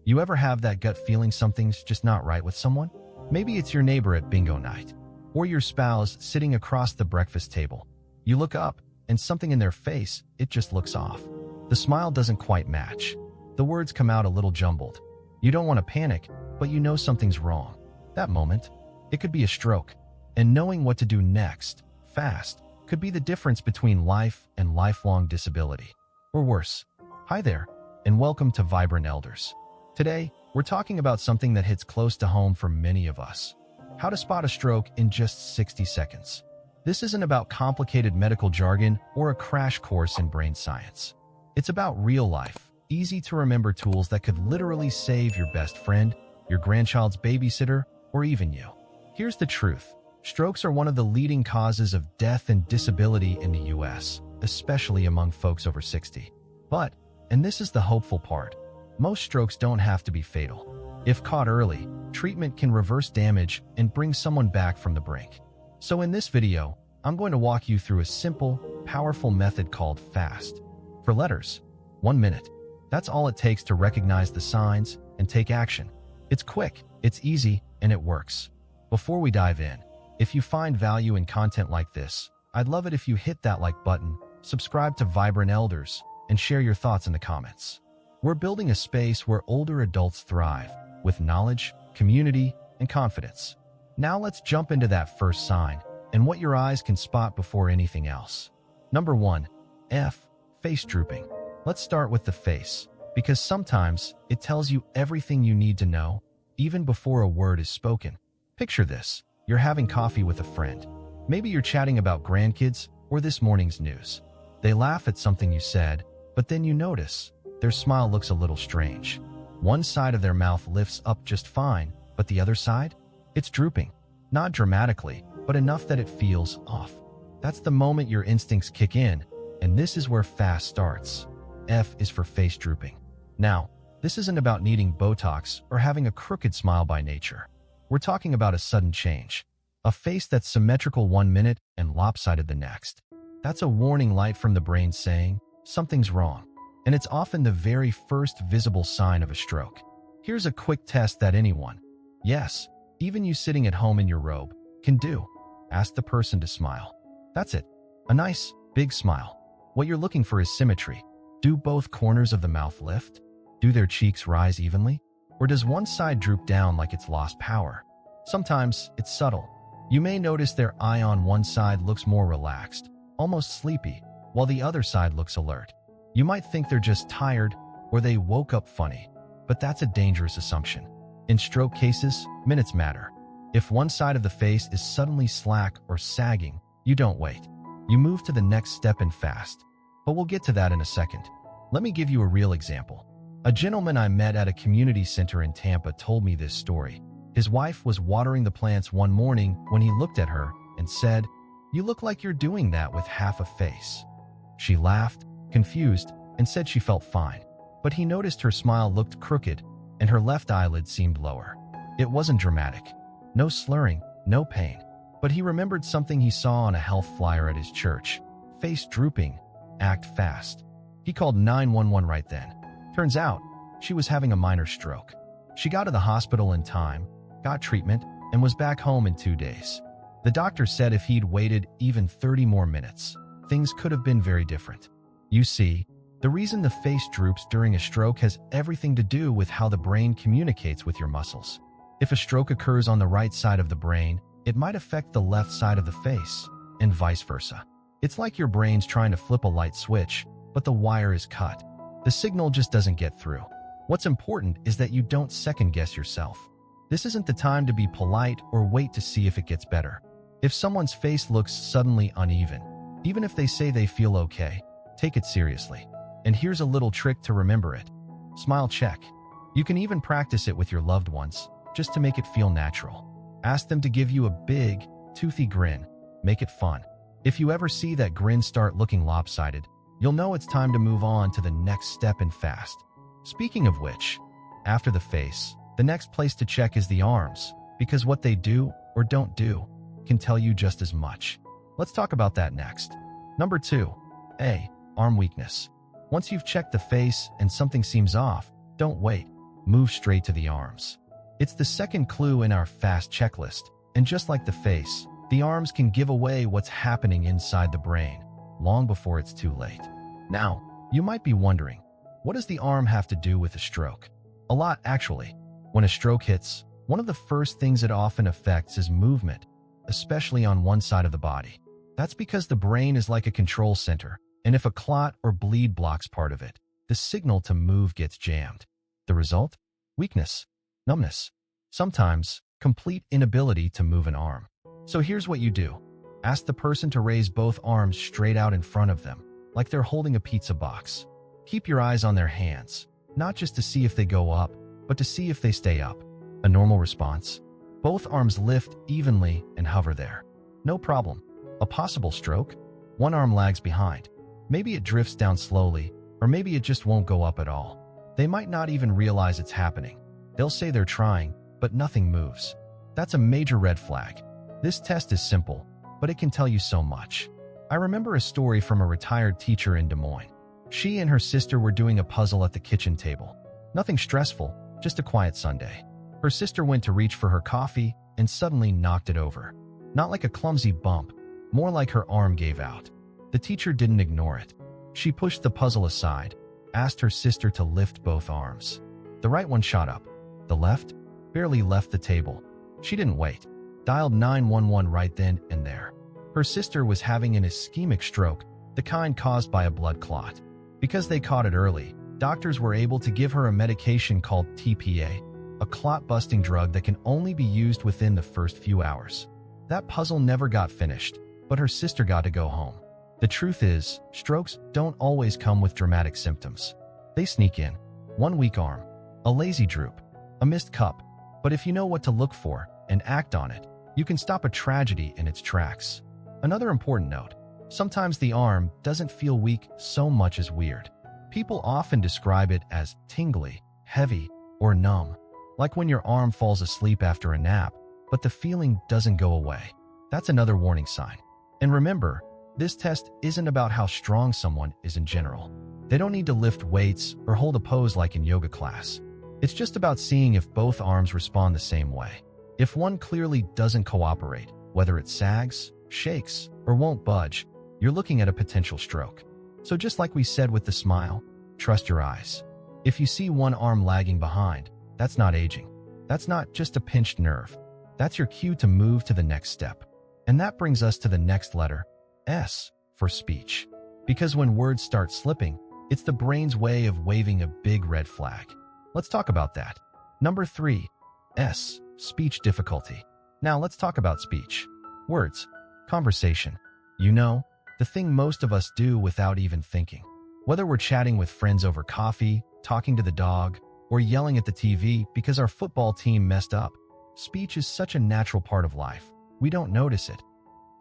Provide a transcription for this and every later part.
You ever have that gut feeling something's just not right with someone? Maybe it's your neighbor at bingo night, or your spouse sitting across the breakfast table. You look up, and something in their face, it just looks off. The smile doesn't quite match. The words come out a little jumbled. You don't want to panic, but you know something's wrong. That moment, it could be a stroke. And knowing what to do next, fast, could be the difference between life and lifelong disability. Or worse. Hi there, and welcome to Vibrant Elders. Today, we're talking about something that hits close to home for many of us. How to spot a stroke in just 60 seconds. This isn't about complicated medical jargon or a crash course in brain science. It's about real life, easy-to-remember tools that could literally save your best friend, your grandchild's babysitter, or even you. Here's the truth. Strokes are one of the leading causes of death and disability in the U.S., especially among folks over 60. But, and this is the hopeful part, most strokes don't have to be fatal. If caught early, treatment can reverse damage and bring someone back from the brink. So in this video, I'm going to walk you through a simple, powerful method called FAST. For letters, 1 minute. That's all it takes to recognize the signs and take action. It's quick, it's easy, and it works. Before we dive in, if you find value in content like this, I'd love it if you hit that like button, subscribe to Vibrant Elders, and share your thoughts in the comments. We're building a space where older adults thrive, with knowledge, community, and confidence. Now let's jump into that first sign, and what your eyes can spot before anything else. Number 1. F. Face drooping. Let's start with the face, because sometimes it tells you everything you need to know, even before a word is spoken. Picture this. You're having coffee with a friend. Maybe you're chatting about grandkids or this morning's news. They laugh at something you said, but then you notice their smile looks a little strange. One side of their mouth lifts up just fine, but the other side? It's drooping. Not dramatically, but enough that it feels off. That's the moment your instincts kick in, and this is where FAST starts. F is for face drooping. Now, this isn't about needing Botox or having a crooked smile by nature. We're talking about a sudden change. A face that's symmetrical 1 minute and lopsided the next. That's a warning light from the brain saying, something's wrong. And it's often the very first visible sign of a stroke. Here's a quick test that anyone, yes, even you sitting at home in your robe, can do. Ask the person to smile. That's it. A nice, big smile. What you're looking for is symmetry. Do both corners of the mouth lift? Do their cheeks rise evenly? Or does one side droop down like it's lost power? Sometimes it's subtle. You may notice their eye on one side looks more relaxed, almost sleepy, while the other side looks alert. You might think they're just tired or they woke up funny, but that's a dangerous assumption. In stroke cases, minutes matter. If one side of the face is suddenly slack or sagging, you don't wait. You move to the next step in FAST. But we'll get to that in a second. Let me give you a real example. A gentleman I met at a community center in Tampa told me this story. His wife was watering the plants one morning when he looked at her and said, "You look like you're doing that with half a face." She laughed, confused, and said she felt fine. But he noticed her smile looked crooked and her left eyelid seemed lower. It wasn't dramatic. No slurring, no pain. But he remembered something he saw on a health flyer at his church. Face drooping, act fast. He called 911 right then. Turns out, she was having a minor stroke. She got to the hospital in time, got treatment, and was back home in 2 days. The doctor said if he'd waited even 30 more minutes, things could have been very different. You see, the reason the face droops during a stroke has everything to do with how the brain communicates with your muscles. If a stroke occurs on the right side of the brain, it might affect the left side of the face, and vice versa. It's like your brain's trying to flip a light switch, but the wire is cut. The signal just doesn't get through. What's important is that you don't second-guess yourself. This isn't the time to be polite or wait to see if it gets better. If someone's face looks suddenly uneven, even if they say they feel okay, take it seriously. And here's a little trick to remember it. Smile check. You can even practice it with your loved ones, just to make it feel natural. Ask them to give you a big, toothy grin. Make it fun. If you ever see that grin start looking lopsided, you'll know it's time to move on to the next step in FAST. Speaking of which, after the face, the next place to check is the arms, because what they do or don't do can tell you just as much. Let's talk about that next. Number 2. A. Arm weakness. Once you've checked the face and something seems off, don't wait. move straight to the arms. It's the second clue in our fast checklist, and just like the face, the arms can give away what's happening inside the brain long before it's too late. Now, you might be wondering, what does the arm have to do with a stroke? A lot, actually. When a stroke hits, one of the first things it often affects is movement, especially on one side of the body. That's because the brain is like a control center, and if a clot or bleed blocks part of it, the signal to move gets jammed. The result? Weakness, numbness, sometimes complete inability to move an arm. So here's what you do. Ask the person to raise both arms straight out in front of them, like they're holding a pizza box. Keep your eyes on their hands, not just to see if they go up, but to see if they stay up. A normal response? Both arms lift evenly and hover there. No problem. A possible stroke? One arm lags behind. Maybe it drifts down slowly, or maybe it just won't go up at all. They might not even realize it's happening. They'll say they're trying, but nothing moves. That's a major red flag. This test is simple, but it can tell you so much. I remember a story from a retired teacher in Des Moines. She and her sister were doing a puzzle at the kitchen table. Nothing stressful, just a quiet Sunday. Her sister went to reach for her coffee and suddenly knocked it over. Not like a clumsy bump, more like her arm gave out. The teacher didn't ignore it. She pushed the puzzle aside, asked her sister to lift both arms. The right one shot up. The left barely left the table. She didn't wait. Dialed 911 right then and there. Her sister was having an ischemic stroke, the kind caused by a blood clot. Because they caught it early, doctors were able to give her a medication called TPA, a clot-busting drug that can only be used within the first few hours. That puzzle never got finished, but her sister got to go home. The truth is, strokes don't always come with dramatic symptoms. They sneak in. One weak arm, a lazy droop, a missed cup. But if you know what to look for and act on it, you can stop a tragedy in its tracks. Another important note, sometimes the arm doesn't feel weak so much as weird. People often describe it as tingly, heavy, or numb, like when your arm falls asleep after a nap, but the feeling doesn't go away. That's another warning sign. And remember, this test isn't about how strong someone is in general. They don't need to lift weights or hold a pose like in yoga class. It's just about seeing if both arms respond the same way. If one clearly doesn't cooperate, whether it sags, shakes, or won't budge, you're looking at a potential stroke. So just like we said with the smile, trust your eyes. If you see one arm lagging behind, that's not aging. That's not just a pinched nerve. That's your cue to move to the next step. And that brings us to the next letter, S, for speech. Because when words start slipping, it's the brain's way of waving a big red flag. Let's talk about that. Number 3, S, speech difficulty. Now let's talk about speech. Words, conversation. You know, the thing most of us do without even thinking. Whether we're chatting with friends over coffee, talking to the dog, or yelling at the TV because our football team messed up, speech is such a natural part of life. We don't notice it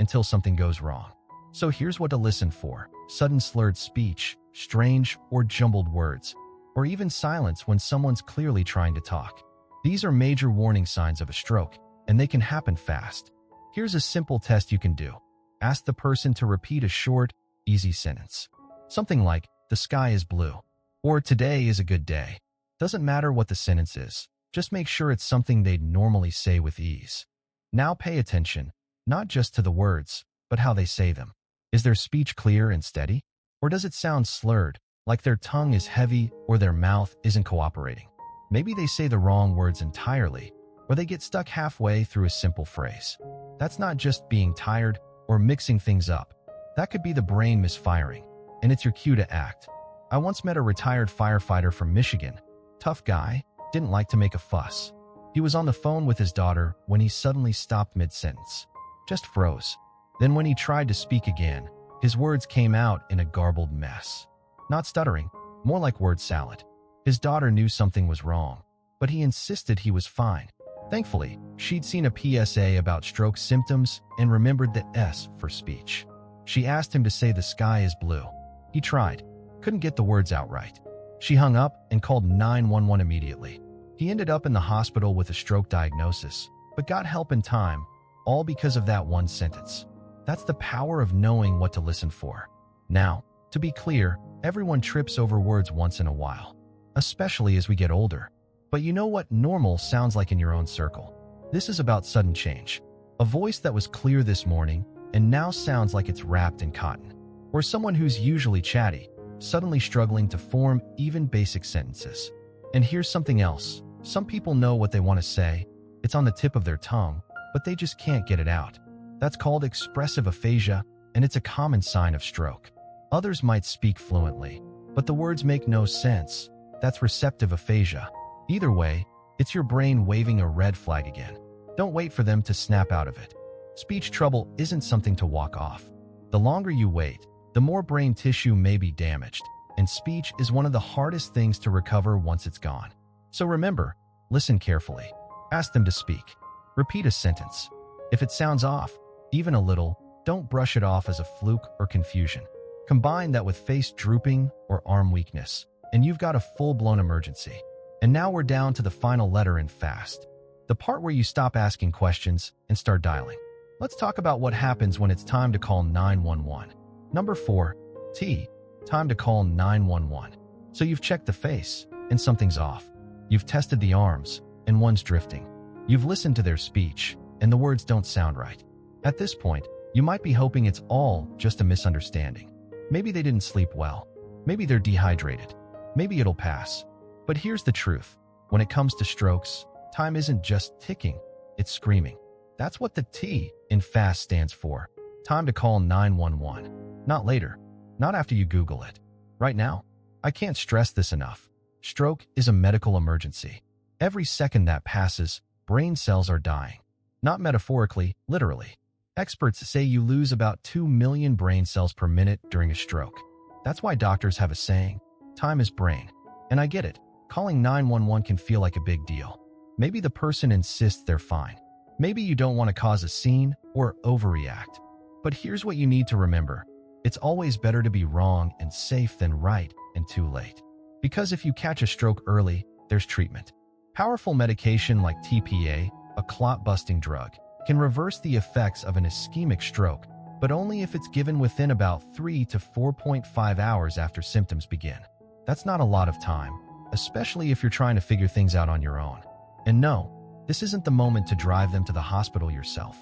until something goes wrong. So here's what to listen for: sudden slurred speech, strange or jumbled words, or even silence when someone's clearly trying to talk. These are major warning signs of a stroke, and they can happen fast. Here's a simple test you can do. Ask the person to repeat a short, easy sentence. Something like, "The sky is blue," or "Today is a good day." Doesn't matter what the sentence is. Just make sure it's something they'd normally say with ease. Now pay attention, not just to the words, but how they say them. Is their speech clear and steady? Or does it sound slurred, like their tongue is heavy or their mouth isn't cooperating? Maybe they say the wrong words entirely, or they get stuck halfway through a simple phrase. That's not just being tired or mixing things up. That could be the brain misfiring, and it's your cue to act. I once met a retired firefighter from Michigan. Tough guy, didn't like to make a fuss. He was on the phone with his daughter when he suddenly stopped mid-sentence. Just froze. Then when he tried to speak again, his words came out in a garbled mess. Not stuttering, more like word salad. His daughter knew something was wrong, but he insisted he was fine. Thankfully, she'd seen a PSA about stroke symptoms and remembered the S for speech. She asked him to say "the sky is blue." He tried, couldn't get the words out right. She hung up and called 911 immediately. He ended up in the hospital with a stroke diagnosis, but got help in time, all because of that one sentence. That's the power of knowing what to listen for. Now, to be clear, everyone trips over words once in a while, especially as we get older. But you know what normal sounds like in your own circle? This is about sudden change. A voice that was clear this morning and now sounds like it's wrapped in cotton. Or someone who's usually chatty, suddenly struggling to form even basic sentences. And here's something else. Some people know what they want to say. It's on the tip of their tongue, but they just can't get it out. That's called expressive aphasia, and it's a common sign of stroke. Others might speak fluently, but the words make no sense. That's receptive aphasia. Either way, it's your brain waving a red flag again. Don't wait for them to snap out of it. Speech trouble isn't something to walk off. The longer you wait, the more brain tissue may be damaged, and speech is one of the hardest things to recover once it's gone. So remember, listen carefully. Ask them to speak. Repeat a sentence. If it sounds off, even a little, don't brush it off as a fluke or confusion. Combine that with face drooping or arm weakness, and you've got a full-blown emergency. And now we're down to the final letter in FAST, the part where you stop asking questions and start dialing. Let's talk about what happens when it's time to call 911. Number 4, T, time to call 911. So you've checked the face, and something's off. You've tested the arms, and one's drifting. You've listened to their speech, and the words don't sound right. At this point, you might be hoping it's all just a misunderstanding. Maybe they didn't sleep well. Maybe they're dehydrated. Maybe it'll pass. But here's the truth. When it comes to strokes, time isn't just ticking, it's screaming. That's what the T in FAST stands for. Time to call 911. Not later. Not after you Google it. Right now. I can't stress this enough. Stroke is a medical emergency. Every second that passes, brain cells are dying. Not metaphorically, literally. Experts say you lose about 2 million brain cells per minute during a stroke. That's why doctors have a saying, time is brain. And I get it. Calling 911 can feel like a big deal. Maybe the person insists they're fine. Maybe you don't want to cause a scene or overreact. But here's what you need to remember. It's always better to be wrong and safe than right and too late. Because if you catch a stroke early, there's treatment. Powerful medication like TPA, a clot-busting drug, can reverse the effects of an ischemic stroke, but only if it's given within about 3 to 4.5 hours after symptoms begin. That's not a lot of time, especially if you're trying to figure things out on your own. And no, this isn't the moment to drive them to the hospital yourself.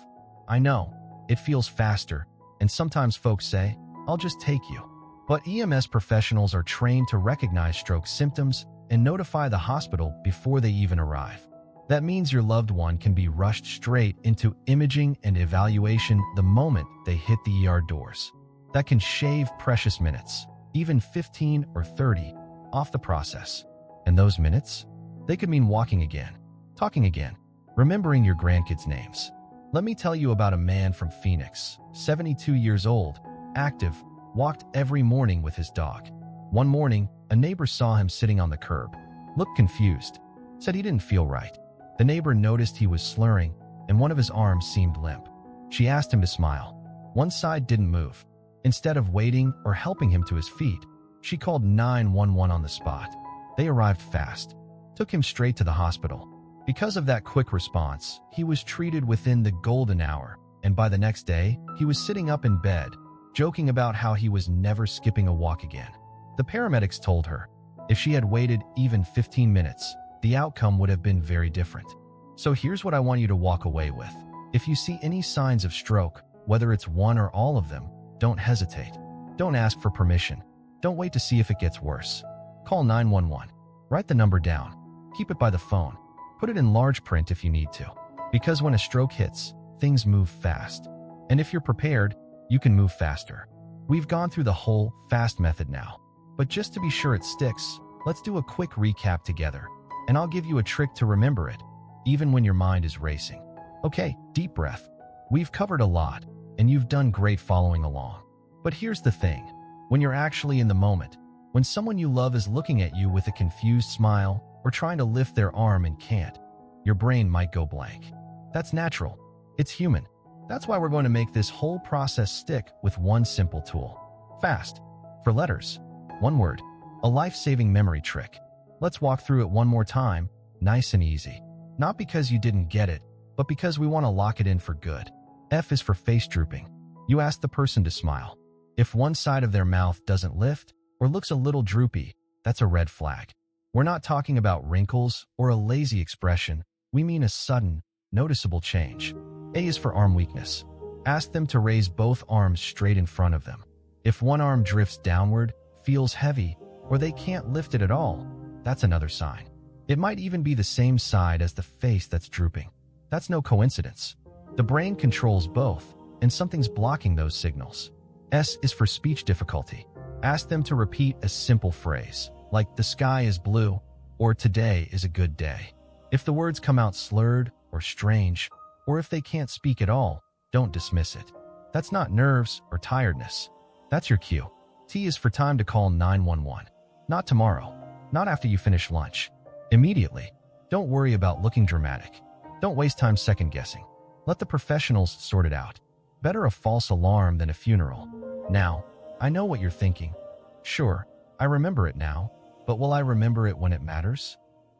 I know, it feels faster, and sometimes folks say, I'll just take you. But EMS professionals are trained to recognize stroke symptoms and notify the hospital before they even arrive. That means your loved one can be rushed straight into imaging and evaluation the moment they hit the ER doors. That can shave precious minutes, even 15 or 30, off the process. And those minutes? They could mean walking again, talking again, remembering your grandkids' names. Let me tell you about a man from Phoenix, 72 years old, active, walked every morning with his dog. One morning, a neighbor saw him sitting on the curb, looked confused, said he didn't feel right. The neighbor noticed he was slurring, and one of his arms seemed limp. She asked him to smile. One side didn't move. Instead of waiting or helping him to his feet, she called 911 on the spot. They arrived fast, took him straight to the hospital. Because of that quick response, he was treated within the golden hour, and by the next day, he was sitting up in bed, joking about how he was never skipping a walk again. The paramedics told her, if she had waited even 15 minutes, the outcome would have been very different. So here's what I want you to walk away with. If you see any signs of stroke, whether it's one or all of them, don't hesitate. Don't ask for permission. Don't wait to see if it gets worse. Call 911. Write the number down. Keep it by the phone. Put it in large print if you need to. Because when a stroke hits, things move fast. And if you're prepared, you can move faster. We've gone through the whole FAST method now. But just to be sure it sticks, let's do a quick recap together. And I'll give you a trick to remember it, even when your mind is racing. Okay, deep breath. We've covered a lot, and you've done great following along. But here's the thing. When you're actually in the moment, when someone you love is looking at you with a confused smile or trying to lift their arm and can't, your brain might go blank. That's natural. It's human. That's why we're going to make this whole process stick with one simple tool. FAST. For letters. One word. A life-saving memory trick. Let's walk through it one more time, nice and easy. Not because you didn't get it, but because we want to lock it in for good. F is for face drooping. You ask the person to smile. If one side of their mouth doesn't lift or looks a little droopy, that's a red flag. We're not talking about wrinkles or a lazy expression. We mean a sudden, noticeable change. A is for arm weakness. Ask them to raise both arms straight in front of them. If one arm drifts downward, feels heavy, or they can't lift it at all, that's another sign. It might even be the same side as the face that's drooping. That's no coincidence. The brain controls both, and something's blocking those signals. S is for speech difficulty. Ask them to repeat a simple phrase, like "the sky is blue" or "today is a good day." If the words come out slurred or strange, or if they can't speak at all, don't dismiss it. That's not nerves or tiredness. That's your cue. T is for time to call 911. Not tomorrow. Not after you finish lunch. Immediately. Don't worry about looking dramatic. Don't waste time second-guessing. Let the professionals sort it out. Better a false alarm than a funeral. Now, I know what you're thinking. Sure, I remember it now, but will I remember it when it matters?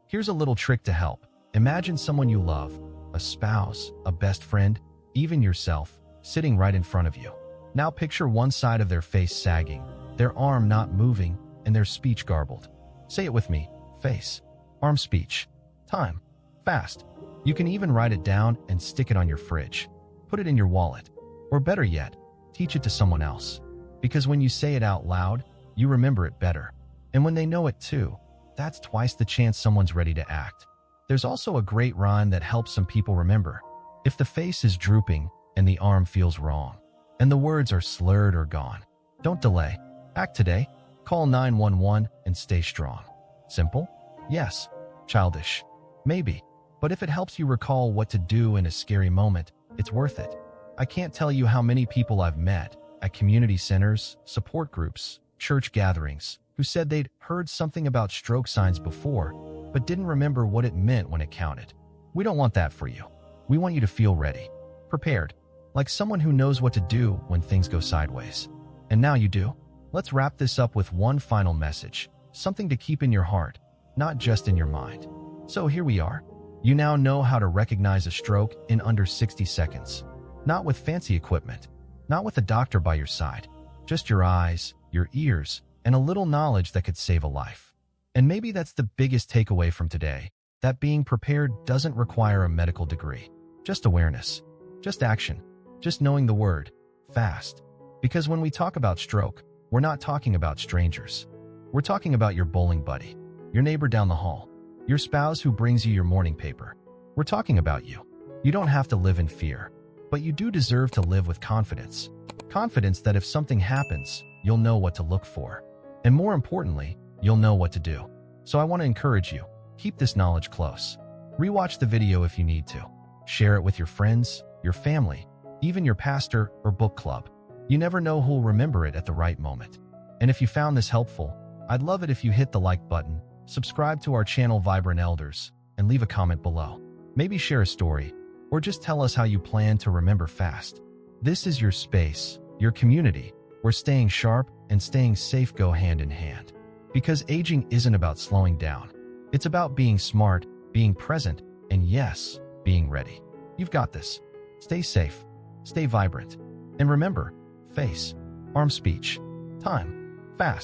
Here's a little trick to help. Imagine someone you love, a spouse, a best friend, even yourself, sitting right in front of you. Now picture one side of their face sagging, their arm not moving, and their speech garbled. Say it with me. Face. Arm speech. Time. Fast. You can even write it down and stick it on your fridge. Put it in your wallet. Or better yet, teach it to someone else. Because when you say it out loud, you remember it better. And when they know it too, that's twice the chance someone's ready to act. There's also a great rhyme that helps some people remember. If the face is drooping and the arm feels wrong, and the words are slurred or gone, don't delay. Act today. Call 911 and stay strong. Simple? Yes. Childish? Maybe. But if it helps you recall what to do in a scary moment, it's worth it. I can't tell you how many people I've met at community centers, support groups, church gatherings, who said they'd heard something about stroke signs before, but didn't remember what it meant when it counted. We don't want that for you. We want you to feel ready, prepared, like someone who knows what to do when things go sideways. And now you do. Let's wrap this up with one final message, something to keep in your heart, not just in your mind. So here we are. You now know how to recognize a stroke in under 60 seconds. Not with fancy equipment, not with a doctor by your side, just your eyes, your ears, and a little knowledge that could save a life. And maybe that's the biggest takeaway from today, that being prepared doesn't require a medical degree. Just awareness, just action, just knowing the word, fast. Because when we talk about stroke, we're not talking about strangers. We're talking about your bowling buddy, your neighbor down the hall, your spouse who brings you your morning paper. We're talking about you. You don't have to live in fear, but you do deserve to live with confidence. Confidence that if something happens, you'll know what to look for. And more importantly, you'll know what to do. So I want to encourage you, keep this knowledge close. Rewatch the video if you need to. Share it with your friends, your family, even your pastor or book club. You never know who'll remember it at the right moment. And if you found this helpful, I'd love it if you hit the like button, subscribe to our channel Vibrant Elders, and leave a comment below. Maybe share a story, or just tell us how you plan to remember fast. This is your space, your community, where staying sharp and staying safe go hand in hand. Because aging isn't about slowing down. It's about being smart, being present, and yes, being ready. You've got this. Stay safe, stay vibrant, and remember, face, arm speech, time, fast.